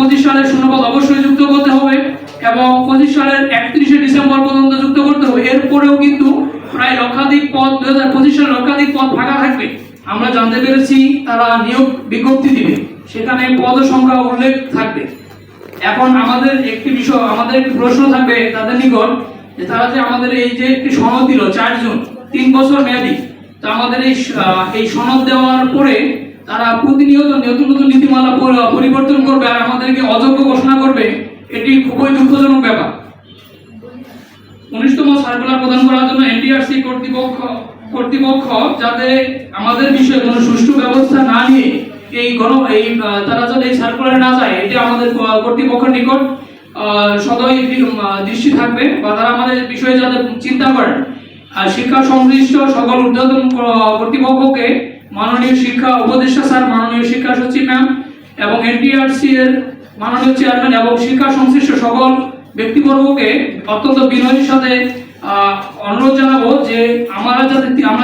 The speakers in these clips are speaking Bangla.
2025 সালের শূন্যপদ অবশ্যই যুক্ত করতে হবে এবং 25 সালের 31শে ডিসেম্বর পর্যন্ত যুক্ত করতে হবে। এরপরেও কিন্তু প্রায় লক্ষাধিক পদ 2025 সালে লক্ষাধিক পদ ফাঁকা থাকবে। আমরা জানতে পেরেছি তারা নিয়োগ বিজ্ঞপ্তি দিবে, সেখানে পদ সংখ্যা উল্লেখ থাকবে। এখন আমাদের একটি বিষয়, আমাদের একটি প্রশ্ন থাকবে তাদের নিকট যে তারা যে আমাদের এই যে একটি সনদ দিল 4 জুন 3 বছর মেয়াদী, তো আমাদের এই সনদ দেওয়ার পরে তারা প্রতিনিয়ত নতুন নতুন নীতিমালা পরিবর্তন করবে আর আমাদেরকে অযোগ্য ঘোষণা করবে, এটি খুবই দুঃখজনক ব্যাপার। 19তম সার্কুলার প্রদান করার জন্য এনটিআরসি কর্তৃপক্ষ যাতে আমাদের বিষয়ে কোনো সুষ্ঠু ব্যবস্থা না নিয়ে তারা যাতে এই সার্কুলারে না যায়, এটি আমাদের কর্তৃপক্ষের নিকট সদয় দৃষ্টি থাকবে বা তারা আমাদের বিষয়ে যাতে চিন্তা করেন। আর শিক্ষা সংশ্লিষ্ট সকল ঊর্ধ্বতন কর্তৃপক্ষকে মাননীয় শিক্ষা উপদেষ্টা স্যার, মাননীয় শিক্ষা সচিব ম্যাম এবং এনটিআরসি এর মাননীয় চেয়ারম্যান এবং শিক্ষা সংশ্লিষ্ট সকল ব্যক্তিবর্গকে অত্যন্ত বিনয়ের সাথে অনুরোধ জানাবো যে আমরা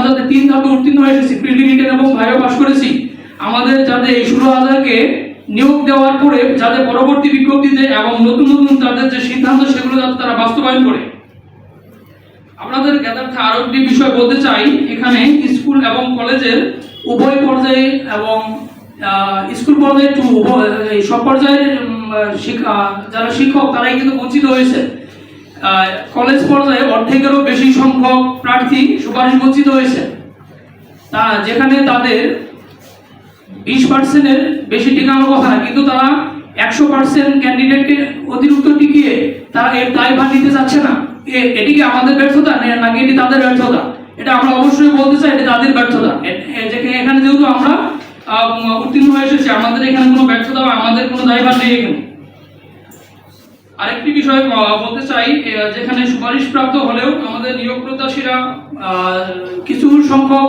যাতে 3 ধাপে উত্তীর্ণ হয়ে এসেছি, প্রিলিমিনারি এবং ভাইভা পাস করেছি, আমাদের যাতে এই 16,000কে নিয়োগ দেওয়ার পরে যাতে পরবর্তী বিজ্ঞপ্তিতে এবং নতুন নতুন তাদের যে সিদ্ধান্ত সেগুলো যাতে তারা বাস্তবায়ন করে। আপনাদের জ্ঞাতার্থে আরো একটি বিষয় বলতে চাই, এখানে স্কুল এবং কলেজের উভয় পর্যায়ে এবং স্কুল পর্যায়ে সব পর্যায়ের যারা শিক্ষক তারাই কিন্তু বঞ্চিত হয়েছে। কলেজ পর্যায়ে অর্ধেকেরও বেশি সংখ্যক প্রার্থী সুপারিশ বঞ্চিত হয়েছে, যেখানে তাদের 20%-এর বেশি টিকানোর কথা না, কিন্তু তারা 100% ক্যান্ডিডেটকে অতিরিক্ত টিকিয়ে তারা এর দায়ভার নিতে চাচ্ছে না। এটি কি আমাদের ব্যর্থতা নাকি এটি তাদের ব্যর্থতা? এটা আমরা অবশ্যই বলতে চাই এটি তাদের ব্যর্থতা। এখানে যেহেতু আমরা উত্তীর্ণ হয়ে এসেছি, আমাদের এখানে কোনো ব্যর্থতা বা আমাদের কোনো দায়ভার নেই এখানে। আরেকটি বিষয় বলতে চাই, যেখানে সুপারিশ প্রাপ্ত হলেও আমাদের নিয়োগ প্রত্যাশীরা কিছু সংখ্যক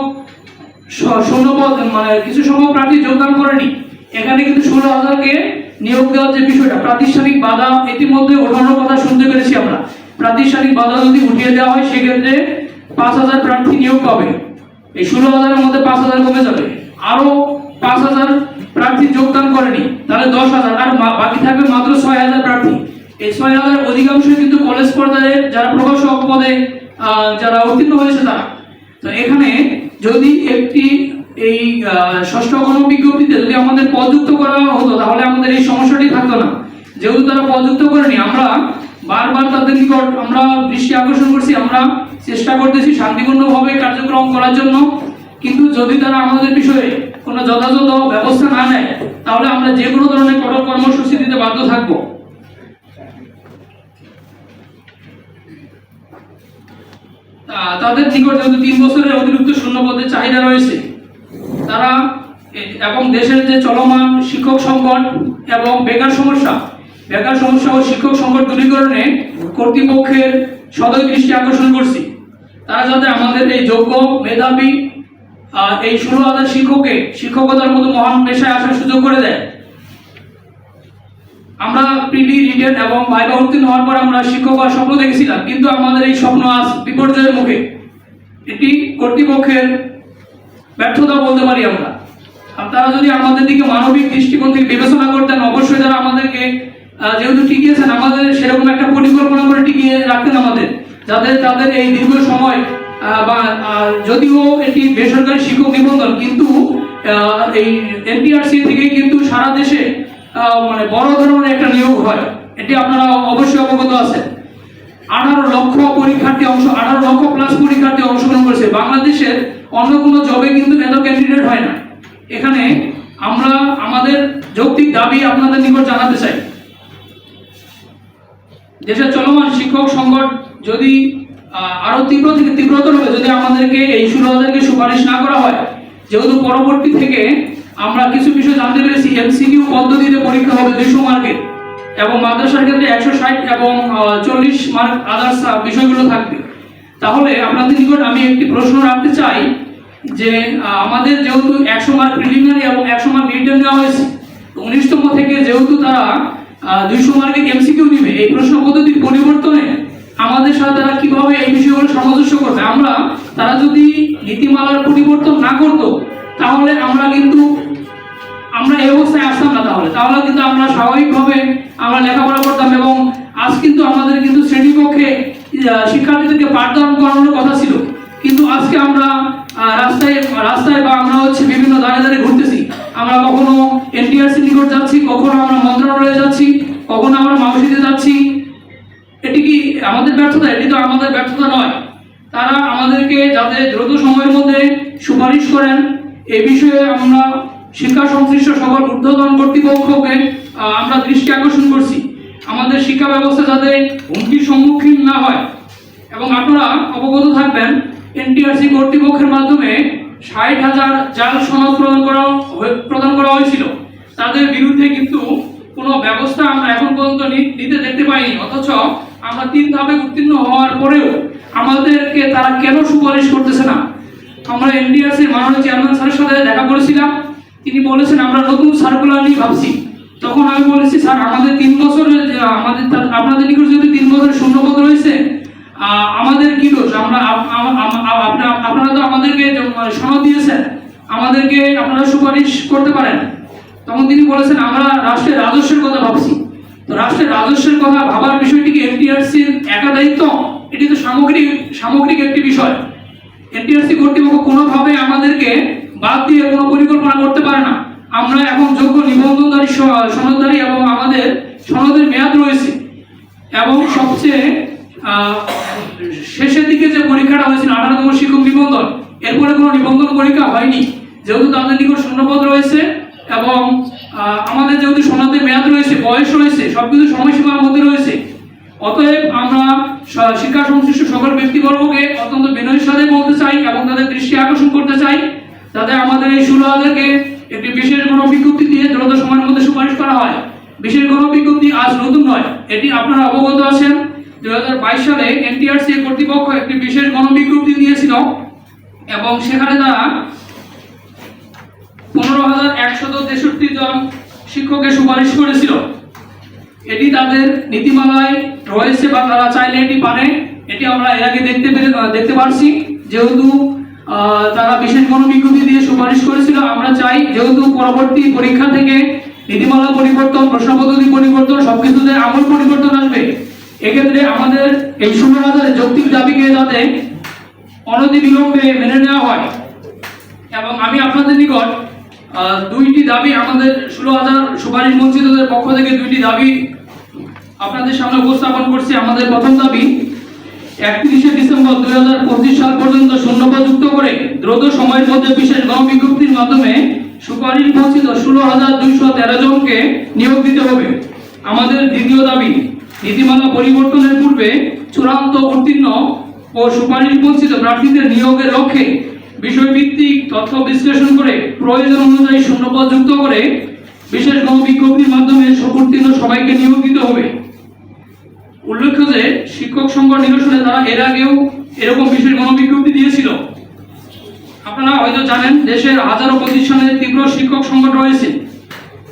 শূন্যপদ কিছু সংখ্যক প্রার্থী যোগদান করেনি। এখানে কিন্তু 16,000কে নিয়োগ দেওয়ার যে বিষয়টা, প্রাতিষ্ঠানিক বাধা ইতিমধ্যে ওঠানোর কথা শুনতে পেরেছি আমরা। প্রাতিষ্ঠানিক বাধা যদি উঠিয়ে দেওয়া হয় সেক্ষেত্রে 5,000 প্রার্থী নিয়োগ পাবে। এই 16,000-এর মধ্যে 5,000 কমে যাবে। আরো 5,000 প্রার্থী যোগদান করেনি, তাহলে 10,000, আর বাকি থাকবে মাত্র 6,000 প্রার্থী। এই 6,000 অধিকাংশই কিন্তু কলেজ পর্যায়ে যারা প্রভাষক পদে যারা উত্তীর্ণ হয়েছে তারা। তো এখানে যদি এই ষষ্ঠ গণবিজ্ঞপ্তিতে যদি আমাদের পদযুক্ত করা হতো তাহলে আমাদের এই সমস্যাটি থাকতো না। যেহেতু তারা পদযুক্ত করেনি, আমরা বারবার তাদের নিকট আমরা দৃষ্টি আকর্ষণ করছি, আমরা চেষ্টা করতেছি শান্তিপূর্ণভাবে কার্যক্রম করার জন্য, কিন্তু যদি তারা আমাদের বিষয়ে কোনো যথাযথ ব্যবস্থা না নেয় তাহলে আমরা যে কোনো ধরনের কঠোর কর্মসূচি দিতে বাধ্য থাকব। তাদের নিকট যেহেতু 3 বছরের অতিরিক্ত শূন্যপদের চাহিদা রয়েছে, তারা এবং দেশের যে চলমান শিক্ষক সংকট এবং বেকার সমস্যা ও শিক্ষক সংকট দূরীকরণে কর্তৃপক্ষের সদয় দৃষ্টি আকর্ষণ করছি। তারা যাতে আমাদের এই যোগ্য মেধাবী এই 16,000 শিক্ষককে শিক্ষকতার মতো মহান পেশায় আসার সুযোগ করে দেয়। আমরা প্রিলি রিটেন এবং ভাইভা উত্তীর্ণ হওয়ার পর আমরা শিক্ষক হওয়ার স্বপ্ন দেখেছিলাম, কিন্তু আমাদের এই স্বপ্ন আজ বিপর্যয়ের মুখে। এটি কর্তৃপক্ষের ব্যর্থতা বলতে পারি আমরা। আর তারা যদি আমাদের দিকে মানবিক দৃষ্টিকোণ থেকে বিবেচনা করতেন, অবশ্যই তারা আমাদেরকে যেহেতু টিকিয়েছেন, আমাদের সেরকম একটা পরিকল্পনা করে টিকিয়ে রাখতেন আমাদের, যাতে তাদের এই দীর্ঘ সময় বা যদিও এটি বেসরকারি শিক্ষক নিবন্ধন, কিন্তু এই এনটিআরসি থেকে কিন্তু সারা দেশে বড় ধরনের একটা নিয়োগ হয়, এটি আপনারা অবশ্যই অবগত আছেন। 18 লক্ষ প্লাস পরীক্ষার্থী অংশগ্রহণ করেছে। বাংলাদেশের অন্য কোনো জবে কিন্তু এত ক্যান্ডিডেট হয় না। এখানে আমরা আমাদের যৌক্তিক দাবি আপনাদের নিকট জানাতে চাই। দেশের চলমান শিক্ষক সংকট যদি আরো তীব্রতর হবে, যদি আমাদেরকে এই 16,000কে সুপারিশ না করা হয়, যেহেতু পরবর্তী থেকে আমরা কিছু বিষয় জানতে পেরেছি, এমসিকিউ পদ্ধতিতে পরীক্ষা হবে 200 মার্কের এবং মাদ্রাসার ক্ষেত্রে 160 এবং 40 মার্ক আদার্স বিষয়গুলো থাকবে। তাহলে আপনাদের নিকট আমি একটি প্রশ্ন রাখতে চাই যে আমাদের যেহেতু 100 মার্ক প্রিলিমিনারি এবং 100 মার্ক রিটেন নেওয়া হয়েছে, 19তম থেকে যেহেতু তারা 200 মার্কের এমসিকিউ দিবে, এই প্রশ্ন পদ্ধতির পরিবর্তনে আমাদের সাথে তারা কিভাবে এই বিষয়গুলো সামঞ্জস্য করবে? তারা যদি নীতিমালার পরিবর্তন না করতো তাহলে আমরা কিন্তু আমরা এই অবস্থায় আসতাম না। তাহলে কিন্তু আমরা স্বাভাবিকভাবে আমরা লেখাপড়া করতাম এবং আজ কিন্তু আমাদের কিন্তু শ্রেণীকক্ষে শিক্ষার্থীদেরকে পাঠদান করানোর কথা ছিল, কিন্তু আজকে আমরা রাস্তায় রাস্তায় বা আমরা বিভিন্ন দাঁড়ে ঘুরতেছি। আমরা কখনো এনটিআরসি নিকট যাচ্ছি, কখনো আমরা মন্ত্রণালয়ে যাচ্ছি, কখনো আমরা মাউসিতে যাচ্ছি। এটি কি আমাদের ব্যর্থতা? এটি তো আমাদের ব্যর্থতা নয়। তারা আমাদেরকে যাতে দ্রুত সময়ের মধ্যে সুপারিশ করেন এই বিষয়ে আমরা শিক্ষা সংশ্লিষ্ট সকল ঊর্ধ্বতন কর্তৃপক্ষকে আমরা দৃষ্টি আকর্ষণ করছি, আমাদের শিক্ষা ব্যবস্থা যাতে হুমকির সম্মুখীন না হয়। এবং আপনারা অবগত থাকবেন, এনটিআরসি কর্তৃপক্ষের মাধ্যমে 60,000 জাল সনদ প্রদান করা হয়েছিল। তাদের বিরুদ্ধে কিন্তু কোনো ব্যবস্থা আমরা এখন পর্যন্ত নিতে দেখতে পাইনি। অথচ আমরা 3 ধাপে উত্তীর্ণ হওয়ার পরেও আমাদেরকে তারা কেন সুপারিশ করতেছে না? আমরা এনটিআরসির মাননীয় চেয়ারম্যান স্যারের সাথে দেখা করেছিলাম। তিনি বলেছেন আমরা নতুন সার্কুলার নিয়ে ভাবছি। তখন আমি বলেছি, স্যার আমাদের 3 বছরের আপনাদের নিকট যদি 3 বছরের শূন্যপদ রয়েছে, আমাদের কি দোষ? আপনারা তো আমাদেরকে সনদ দিয়েছেন, আমাদেরকে আপনারা সুপারিশ করতে পারেন। তখন তিনি বলেছেন আমরা রাষ্ট্রের রাজস্বের কথা ভাবছি। তো রাষ্ট্রের রাজস্বের কথা ভাবার বিষয়টি কি এনটিআরসির একা দায়িত্ব? এটি তো সামগ্রিক একটি বিষয়। এনটিআরসি কর্তৃপক্ষ কোনোভাবে আমাদেরকে বাদ দিয়ে কোনো পরিকল্পনা করতে পারে না। আমরা এখন যোগ্য নিবন্ধনধারী সনদধারী এবং আমাদের সনদের মেয়াদ রয়েছে, এবং সবচেয়ে শেষের দিকে যে পরীক্ষাটা হয়েছিল 18তম শিক্ষক নিবন্ধন, এরপরে কোনো নিবন্ধন পরীক্ষা হয়নি। যেহেতু তাদের নিকট শূন্যপদ রয়েছে এবং আমাদের যেহেতু সনদের মেয়াদ রয়েছে, বয়স রয়েছে, সবকিছু সময়সীমার মধ্যে রয়েছে, অতএব আমরা শিক্ষা সংশ্লিষ্ট সকল ব্যক্তিবর্গকে অত্যন্ত বিনয়ের সাথে বলতে চাই এবং তাদের দৃষ্টি আকর্ষণ করতে চাই যাতে আমাদের এই 16,000-কে একটি বিশেষ গণবিজ্ঞপ্তি দিয়ে দ্রুত সময়ের মধ্যে সুপারিশ করা হয়। বিশেষ গণবিজ্ঞপ্তি আজ নতুন নয়, এটি আপনারা অবগত আছেন। 2022 সালে এনটিআরসি কর্তৃপক্ষ একটি বিশেষ গণবিজ্ঞপ্তি দিয়েছিল এবং সেখানে তারা 15,163 জন শিক্ষকের সুপারিশ করেছিল। এটি তাদের নীতিমালায় রয়েছে বা তারা চাইলে এটি পারে। এটি আমরা এর আগে দেখতে পারছি। যেহেতু তারা বিশেষ গণবিজ্ঞপ্তি দিয়ে সুপারিশ করেছিল, আমরা চাই যেহেতু পরবর্তী পরীক্ষা থেকে নীতিমালা পরিবর্তন, প্রশ্ন পদ্ধতি পরিবর্তন, সবকিছুতে আমূল পরিবর্তন আসবে। এক্ষেত্রে আমাদের এই 16,000 যৌক্তিক দাবিকে যাতে অনতিবিলম্বে মেনে নেওয়া হয়। এবং আমি আপনাদের নিকট 2টি দাবি, আমাদের 16,000 সুপারিশ বঞ্চিতদের পক্ষ থেকে 2টি দাবি আপনাদের সামনে উপস্থাপন করছি। আমাদের প্রথম দাবি, 31শে ডিসেম্বর 2025 সাল পর্যন্ত শূন্যপদ যুক্ত করে দ্রুত সময়ের মধ্যে বিশেষ গণবিজ্ঞপ্তির মাধ্যমে সুপারিশ বঞ্চিত 16,213 জনকে নিয়োগ দিতে হবে। আমাদের দ্বিতীয় দাবি, নীতিমালা পরিবর্তনের পূর্বে চূড়ান্ত উত্তীর্ণ ও সুপারিশ বঞ্চিত প্রার্থীদের নিয়োগের লক্ষ্যে বিষয়ভিত্তিক তথ্য বিশ্লেষণ করে প্রয়োজন অনুযায়ী শূন্যপদ যুক্ত করে বিশেষ গণবিজ্ঞপ্তির মাধ্যমে উত্তীর্ণ সবাইকে নিয়োগ দিতে হবে। উল্লেখ্য যে শিক্ষক সংকট নিরসনে তারা এর আগেও এরকম বিশেষ গণবিজ্ঞপ্তি দিয়েছিল। আপনারা হয়তো জানেন, দেশের হাজারো প্রতিষ্ঠানে তীব্র শিক্ষক সংকট রয়েছে।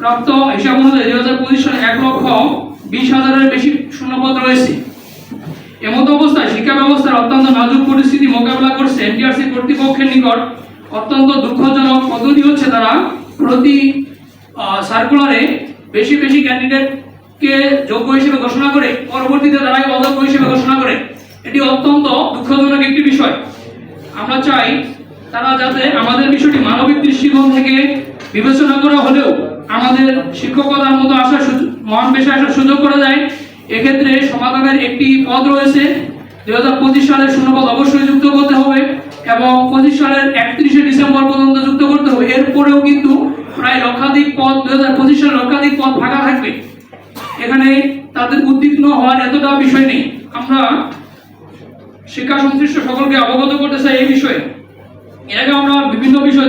প্রাপ্ত হিসাব অনুযায়ী 2025 সালে 1,20,000-এর বেশি শূন্যপদ রয়েছে। এমত অবস্থায় শিক্ষা ব্যবস্থার অত্যন্ত নাজুক পরিস্থিতি মোকাবেলা করছে এনটিআরসি কর্তৃপক্ষের নিকট অত্যন্ত দুঃখজনক পদ্ধতি হচ্ছে তারা প্রতি সার্কুলারে বেশি ক্যান্ডিডেটকে যোগ্য হিসেবে ঘোষণা করে পরবর্তীতে তারাই অযোগ্য হিসেবে ঘোষণা করে। এটি অত্যন্ত দুঃখজনক একটি বিষয়। আমরা চাই তারা যাতে আমাদের বিষয়টি মানবিক দৃষ্টিকোণ থেকে বিবেচনা করা হলেও আমাদের শিক্ষকতার মতো মহান পেশায় আসার সুযোগ করে দেয়। এক্ষেত্রে সমাধানের একটি পদ রয়েছে। 2025 সালের শূন্যপদ অবশ্যই যুক্ত করতে হবে এবং 25 সালের 31শে ডিসেম্বর পর্যন্ত যুক্ত করতে হবে। এরপরেও কিন্তু প্রায় লক্ষাধিক পদ, 2025 সালে লক্ষাধিক পদ ফাঁকা থাকবে। এখানে তাদের উদ্বিগ্ন হওয়ার এতটা বিষয় নেই। আমরা শিক্ষা সংশ্লিষ্ট সকলকে অবগত করতে চাই এই বিষয়ে। এর আগে আমরা বিভিন্ন বিষয়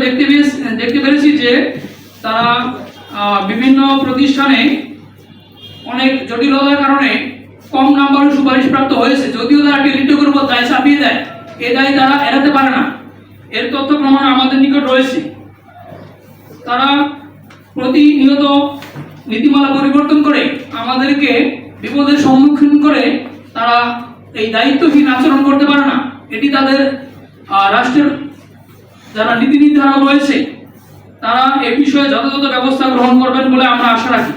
দেখতে পেরেছি যে তারা বিভিন্ন প্রতিষ্ঠানে অনেক জটিলতার কারণে কম নাম্বারে সুপারিশ প্রাপ্ত হয়েছে। যদিও তারা টেলিটকের উপর দায় চাপিয়ে দেয়, এই দায় তারা এড়াতে পারে না। এর তথ্য প্রমাণ আমাদের নিকট রয়েছে। তারা প্রতিনিয়ত নীতিমালা পরিবর্তন করে আমাদেরকে বিপদের সম্মুখীন করে তারা এই দায়িত্বহীন আচরণ করতে পারে না। এটি তাদের রাষ্ট্রের যারা নীতি নির্ধারক রয়েছে তারা এই বিষয়ে যথাযথ ব্যবস্থা গ্রহণ করবেন বলে আমরা আশা রাখি।